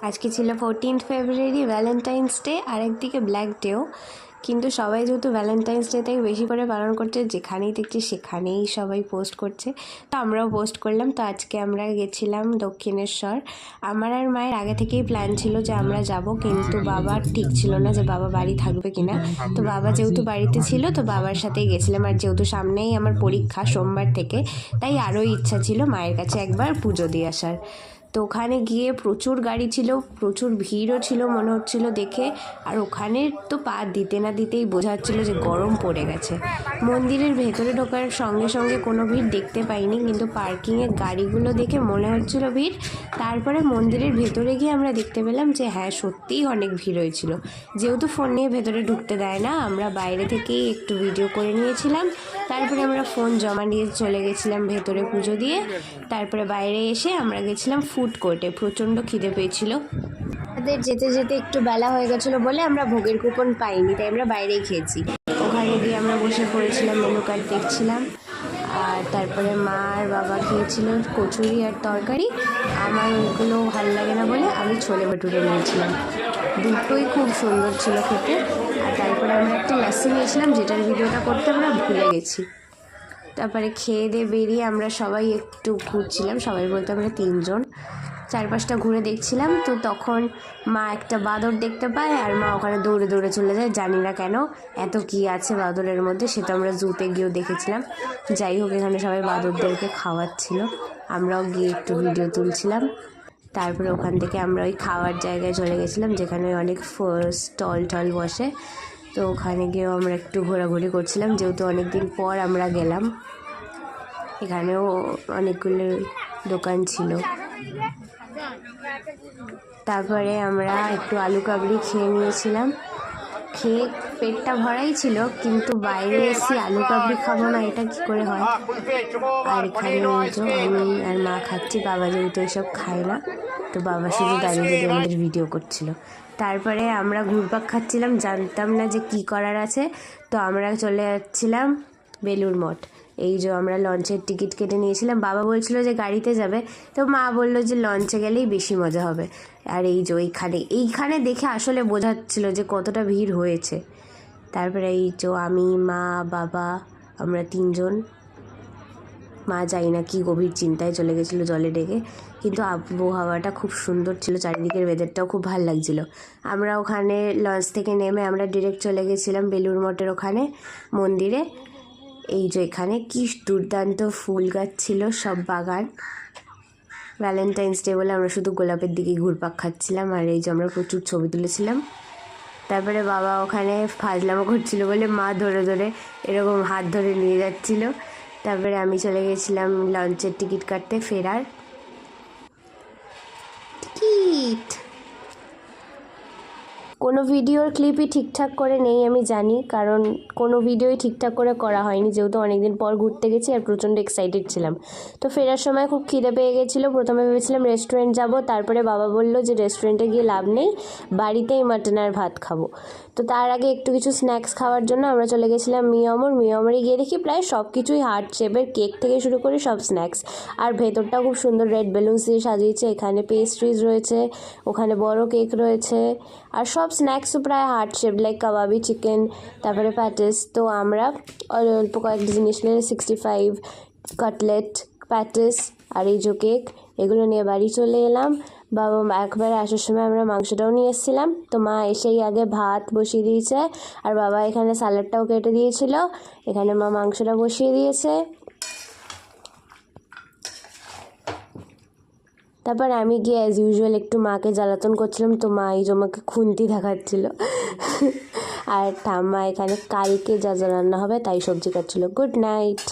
আজকে ছিল 14th ফেব্রুয়ারি Valentine's day, আর একদিকে ব্ল্যাক ডেও। কিন্তু সবাই যেহেতু ভ্যালেন্টাইন্স ডেটাই বেশি করে পালন করছে, যেখানেই দেখছি সেখানেই সবাই পোস্ট করছে, তো আমরাও পোস্ট করলাম। তো আজকে আমরা গেছিলাম দক্ষিণেশ্বর। আমার আর মায়ের আগে থেকেই প্ল্যান ছিল যে আমরা যাব, কিন্তু বাবার ঠিক ছিল না যে বাবা বাড়ি থাকবে কিনা। তো বাবা যেহেতু বাড়িতে ছিল তো বাবার সাথেই গেছিলাম, আর যেহেতু সামনেই আমার পরীক্ষা সোমবার থেকে, তাই আরও ইচ্ছা ছিল মায়ের কাছে একবার পুজো দিয়ে আসার। তো ওখানে গিয়ে প্রচুর গাড়ি ছিল, প্রচুর ভিড়ও ছিল মনে হচ্ছিল দেখে। আর ওখানে তো পা দিতে না দিতেই বোঝা যাচ্ছিলো যে গরম পড়ে গেছে। মন্দিরের ভেতরে ঢোকার সঙ্গে সঙ্গে কোনো ভিড় দেখতে পাইনি, কিন্তু পার্কিংয়ে গাড়িগুলো দেখে মনে হচ্ছিল ভিড়। তারপরে মন্দিরের ভেতরে গিয়ে আমরা দেখতে পেলাম যে হ্যাঁ, সত্যিই অনেক ভিড় হয়েছিল। যেহেতু ফোন নিয়ে ভেতরে ঢুকতে দেয় না, আমরা বাইরে থেকেই একটু ভিডিও করে নিয়েছিলাম। তারপরে আমরা ফোন জমা নিয়ে চলে গেছিলাম ভেতরে পুজো দিয়ে। তারপরে বাইরে এসে আমরা গেছিলাম ফুড কোর্টে। প্রচণ্ড খিদে পেয়েছিল, আমাদের যেতে যেতে একটু বেলা হয়ে গেছিলো বলে আমরা ভোগের কুপন পাইনি, তাই আমরা বাইরেই খেয়েছি। ওখানে গিয়ে আমরা বসে পড়েছিলাম, মেনু কার্ড দেখছিলাম। আর তারপরে মা আর বাবা খেয়েছিল কচুরি আর তরকারি। আমার ওইগুলো ভালো লাগে না বলে আমি ছোলে ভটুরে নিয়েছিলাম, দুটোই খুব সুন্দর ছিল খেতে। আর তারপরে আমরা একটা লাসি নিয়েছিলাম, যেটার ভিডিওটা করতে আমরা ভুলে গেছি। তারপরে খেয়ে দিয়ে বেরিয়ে আমরা সবাই একটু ঘুরছিলাম, সবাই বলতে আমরা 3 জন। চারপাশটা ঘুরে দেখছিলাম, তো তখন মা একটা বাঁদর দেখতে পায়, আর মা ওখানে দৌড়ে দৌড়ে চলে যায়। জানি না কেন, এত কি আছে বাঁদরের মধ্যে, সেটা আমরা জুতে গিয়েও দেখেছিলাম। যাই হোক, এখানে সবাই বাঁদরদেরকে খাওয়াচ্ছিল, আমরাও গিয়ে একটু ভিডিও তুলছিলাম। তারপরে ওখান থেকে আমরা ওই খাওয়ার জায়গায় চলে গেছিলাম, যেখানে অনেক স্টল টল বসে। তো ওখানে গিয়েও আমরা একটু ঘোরাঘুরি করছিলাম, যেহেতু অনেক দিন পর আমরা গেলাম। এখানেও অনেকগুলো দোকান ছিল। তারপরে আমরা একটু আলু কাবলি খেয়ে নিয়েছিলাম, খেয়ে পেটটা ভরাই ছিল, কিন্তু বাইরে এসে আলু কাবলি খাবো না, এটা কি করে হয়। আর এখানে আমি আর মা খাচ্ছি, বাবা যেহেতু এসব খায় না, তো বাবা শুধু দাঁড়িয়ে দাঁড়িয়ে আমাদের ভিডিও করছিল। তারপরে আমরা ঘুরপাক খাচ্ছিলাম, জানতাম না যে কি করার আছে। তো আমরা চলে যাচ্ছিলাম বেলুড় মঠ। এই যে আমরা লঞ্চের টিকিট কেটে নিয়েছিলাম, বাবা বলছিল যে গাড়িতে যাবে, তো মা বললো যে লঞ্চে গেলেই বেশি মজা হবে। আর এই যে এইখানে দেখে আসলে বোঝাচ্ছিল যে কতটা ভিড় হয়েছে। তারপরে এই যে আমি, মা, বাবা, আমরা 3 জন। মা যাই না কি গভীর চিন্তায় চলে গেছিলো জলে ডেকে, কিন্তু আবহাওয়াটা খুব সুন্দর ছিল, চারিদিকের ওয়েদারটাও খুব ভালো লাগছিলো। আমরা ওখানে লঞ্চ থেকে নেমে আমরা ডিরেক্ট চলে গেছিলাম বেলুড় মঠের ওখানে মন্দিরে। এই যে এখানে কি দুর্দান্ত ফুল গাছ ছিল, সব বাগান। ভ্যালেন্টাইন্স ডে বলে আমরা শুধু গোলাপের দিকেই ঘুরপাক খাচ্ছিলাম, আর এই যে আমরা প্রচুর ছবি তুলেছিলাম। তারপরে বাবা ওখানে ফাজলামো করছিল বলে মা ধরে ধরে এরকম হাত ধরে নিয়ে যাচ্ছিল। তারপরে আমি চলে গেছিলাম লঞ্চের টিকিট কাটতে, ফেরার টিকিট। কোনো ভিডিওর ক্লিপই ঠিকঠাক করে নেই আমি জানি, কারণ কোনো ভিডিওই ঠিকঠাক করে করা হয়নি, যেহেতু অনেকদিন পর ঘুরতে গেছি আর প্রচণ্ড এক্সাইটেড ছিলাম। তো ফেরার সময় খুব খিদে পেয়ে গেছিলো। প্রথমে ভেবেছিলাম রেস্টুরেন্ট যাব, তারপরে বাবা বলল যে রেস্টুরেন্টে গিয়ে লাভ নেই, বাড়িতেই মাটন আর ভাত খাবো। তো তার আগে একটু কিছু স্ন্যাক্স খাওয়ার জন্য আমরা চলে গেছিলাম মিয়ামরে গিয়ে দেখি প্রায় সব কিছুই হার্ট শেপের, কেক থেকে শুরু করে সব স্ন্যাক্স। আর ভেতরটাও খুব সুন্দর রেড বেলুনস দিয়ে সাজিয়েছে। এখানে পেস্ট্রিজ রয়েছে, ওখানে বড় কেক রয়েছে, আর সব স্ন্যাক্সও প্রায় হার্ট শেপ, লাইক কাবাবি চিকেন, তারপরে প্যাটিস। তো আমরা অল্প কয়েকটা জিনিস নিয়ে 65 কাটলেট, প্যাটিস আর এই যে কেক, এগুলো নিয়ে বাড়ি চলে এলাম। বাবা একবারে আসার সময় আমরা মাংসটাও নিয়ে এসেছিলাম। তো মা এসেই আগে ভাত বসিয়ে দিয়েছে, আর বাবা এখানে স্যালাডটাও কেটে দিয়েছিল। এখানে মা মাংসটা বসিয়ে দিয়েছে। তারপর আমি গিয়ে অ্যাজ ইউজুয়াল একটু মাকে জ্বালাতন করছিলাম, তো মা এই যে আমাকে খুন্তি দেখাচ্ছিল। আর ঠাম্মা এখানে কালকে যা যা রান্না হবে তাই সবজি কাটছিল। Good night.